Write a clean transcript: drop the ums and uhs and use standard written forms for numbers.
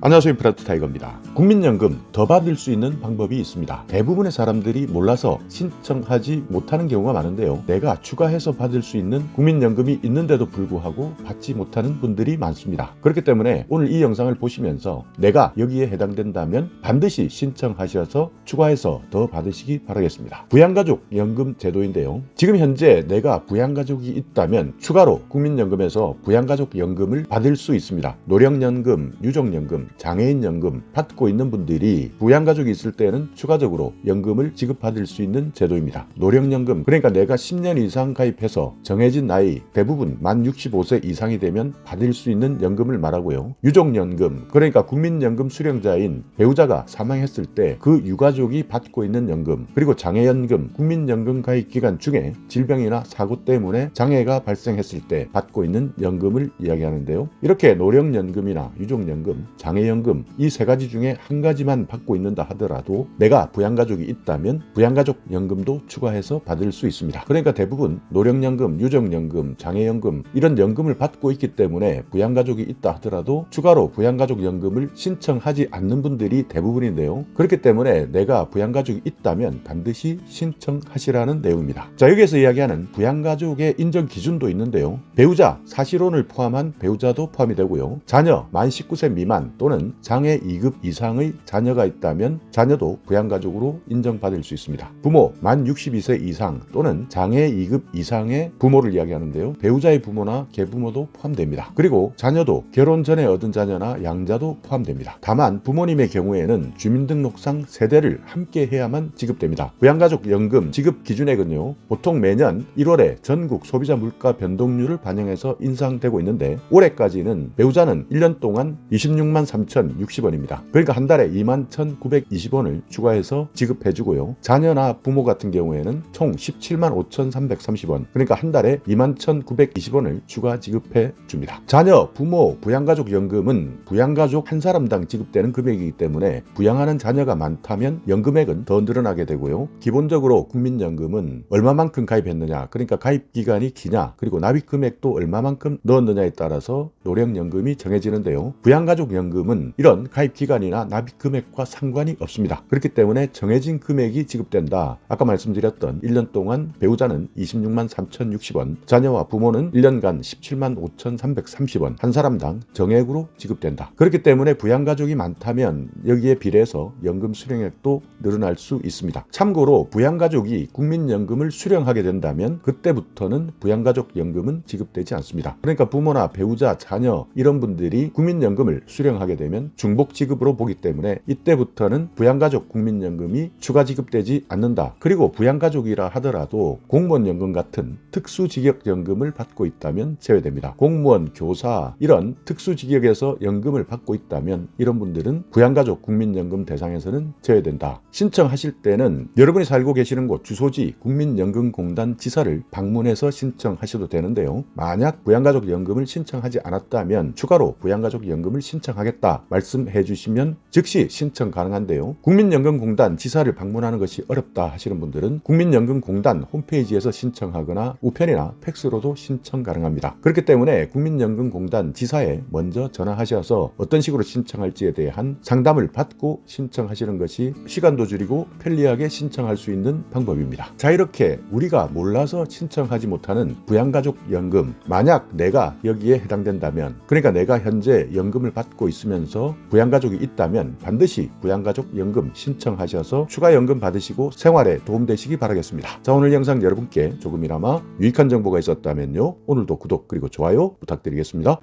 안녕하세요. 프라트 타이거입니다. 국민연금 더 받을 수 있는 방법이 있습니다. 대부분의 사람들이 몰라서 신청하지 못하는 경우가 많은데요. 내가 추가해서 받을 수 있는 국민연금이 있는데도 불구하고 받지 못하는 분들이 많습니다. 그렇기 때문에 오늘 이 영상을 보시면서 내가 여기에 해당된다면 반드시 신청하셔서 추가해서 더 받으시기 바라겠습니다. 부양가족 연금 제도인데요. 지금 현재 내가 부양가족이 있다면 추가로 국민연금에서 부양가족 연금을 받을 수 있습니다. 노령연금, 유족연금, 장애인연금 받고 있는 분들이 부양가족이 있을 때는 추가적으로 연금을 지급받을 수 있는 제도입니다. 노령연금, 그러니까 내가 10년 이상 가입해서 정해진 나이, 대부분 만 65세 이상이 되면 받을 수 있는 연금을 말하고요. 유족연금, 그러니까 국민연금 수령자인 배우자가 사망했을 때 그 유가족이 받고 있는 연금, 그리고 장애연금, 국민연금 가입 기간 중에 질병이나 사고 때문에 장애가 발생했을 때 받고 있는 연금을 이야기하는데요. 이렇게 노령연금이나 유족연금, 장애연금 이 세 가지 중에 한 가지만 받고 있는다 하더라도 내가 부양가족이 있다면 부양가족 연금도 추가해서 받을 수 있습니다. 그러니까 대부분 노령연금, 유족연금, 장애연금 이런 연금을 받고 있기 때문에 부양가족이 있다 하더라도 추가로 부양가족 연금을 신청하지 않는 분들이 대부분인데요. 그렇기 때문에 내가 부양가족이 있다면 반드시 신청하시라는 내용입니다. 자, 여기에서 이야기하는 부양가족의 인정 기준도 있는데요. 배우자, 사실혼을 포함한 배우자도 포함이 되고요. 자녀, 만 19세 미만 또는 장애 2급 이상의 자녀가 있다면 자녀도 부양가족으로 인정받을 수 있습니다. 부모, 만 62세 이상 또는 장애 2급 이상의 부모를 이야기하는데요. 배우자의 부모나 계부모도 포함됩니다. 그리고 자녀도 결혼 전에 얻은 자녀나 양자도 포함됩니다. 다만 부모님의 경우에는 주민등록상 세대를 함께 해야만 지급됩니다. 부양가족 연금 지급 기준액은요, 보통 매년 1월에 전국 소비자 물가 변동률을 반영해서 인상되고 있는데 올해까지는 배우자는 1년 동안 26만 3,060원입니다. 그러니까 한 달에 21,920원을 추가해서 지급해주고요. 자녀나 부모 같은 경우에는 총 17만 5,330원, 그러니까 한 달에 21,920원을 추가 지급해줍니다. 자녀, 부모, 부양가족 연금은 부양가족 한 사람당 지급되는 금액이기 때문에 부양하는 자녀가 많다면 연금액은 더 늘어나게 되고요. 기본적으로 국민연금은 얼마만큼 가입했느냐, 그러니까 가입 기간이 기냐, 그리고 납입 금액도 얼마만큼 넣었느냐에 따라서 노령연금이 정해지는데요. 부양가족 연금은 이런 가입 기간이나 납입 금액과 상관이 없습니다. 그렇기 때문에 정해진 금액이 지급된다. 아까 말씀드렸던 1년 동안 배우자는 26만 3,060원, 자녀와 부모는 1년간 17만 5,330원 한 사람당 정액으로 지급된다. 그렇기 때문에 부양가족이 많다면 여기에 비례해서 연금 수령액도 늘어날 수 있습니다. 참고로 부양가족이 국민연금을 수령하게 된다면 그때부터는 부양가족 연금은 지급되지 않습니다. 그러니까 부모나 배우자, 자녀 이런 분들이 국민연금을 수령하게 되면 중복 지급으로 보기 때문에 이때부터는 부양가족 국민연금이 추가 지급되지 않는다. 그리고 부양가족이라 하더라도 공무원연금 같은 특수직역연금을 받고 있다면 제외됩니다. 공무원, 교사 이런 특수직역에서 연금을 받고 있다면 이런 분들은 부양가족 국민연금 대상에서는 제외된다. 신청하실 때는 여러분이 살고 계시는 곳 주소지 국민연금공단 지사를 방문해서 신청하셔도 되는데요. 만약 부양가족 연금을 신청하지 않았다면 추가로 부양가족 연금을 신청하겠다 말씀해 주시면 즉시 신청 가능한데요. 국민연금공단 지사를 방문하는 것이 어렵다 하시는 분들은 국민연금공단 홈페이지에서 신청하거나 우편이나 팩스로도 신청 가능합니다. 그렇기 때문에 국민연금공단 지사에 먼저 전화하셔서 어떤 식으로 신청할지에 대한 상담을 받고 신청하시는 것이 시간도 줄이고 편리하게 신청할 수 있는 방법입니다. 자, 이렇게 우리가 몰라서 신청하지 못하는 부양가족 연금, 만약 내가 여기에 해당된다면, 그러니까 내가 현재 연금을 받고 있으면서 부양가족이 있다면 반드시 부양가족 연금 신청하셔서 추가 연금 받으시고 생활에 도움되시기 바라겠습니다. 자, 오늘 영상 여러분께 조금이나마 유익한 정보가 있었다면요, 오늘도 구독 그리고 좋아요 부탁드리겠습니다.